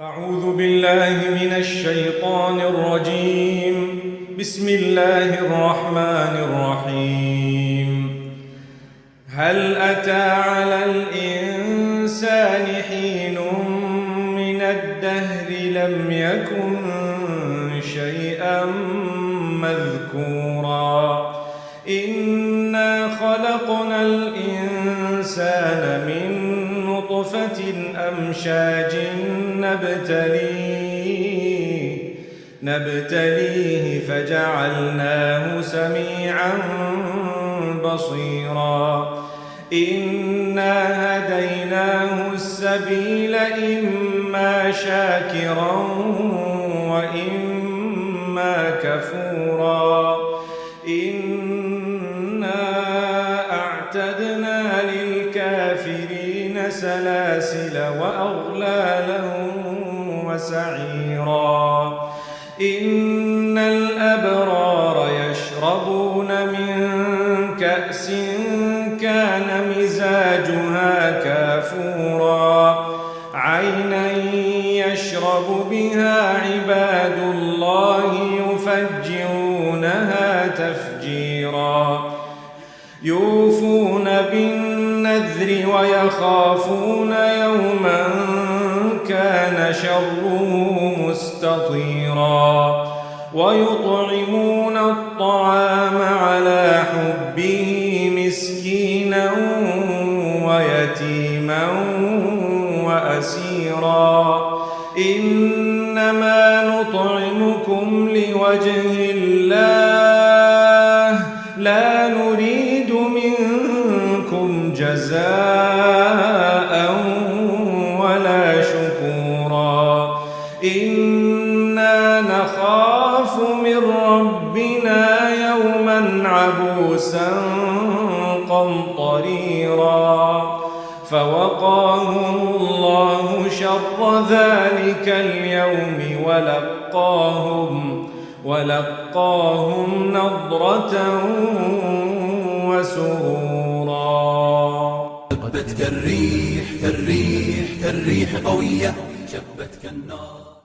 أعوذ بالله من الشيطان الرجيم. بسم الله الرحمن الرحيم. هل أتى على الإنسان حين من الدهر لم يكن شيئا مذكورا إنا خلقنا الإنسان من نطفة أمشاج نبتليه فجعلناه سميعا بصيرا إنا هديناه السبيل إما شاكرا وإما كفورا إنا أعتدنا للكافرين سلاسل وأغلالا وسعيرا إن الأبرار يشربون من كأس كان مزاجها كافورا عينا يشرب بها عباد الله يفجرونها تفجيرا يوفون بالنذر ويخافون يوما كان شره مستطيرا ويطعمون الطعام على حبه مسكينا ويتيما وأسيرا إنما نطعمكم لوجه الله لا نريد منكم جزاء ولا شكورا إنا نخاف من ربنا يوما عبوسا قمطريرا فوقاهم الله شر ذلك اليوم ولقاهم نضرة وسرورا. شبت كالريح قوية شبت كالنار.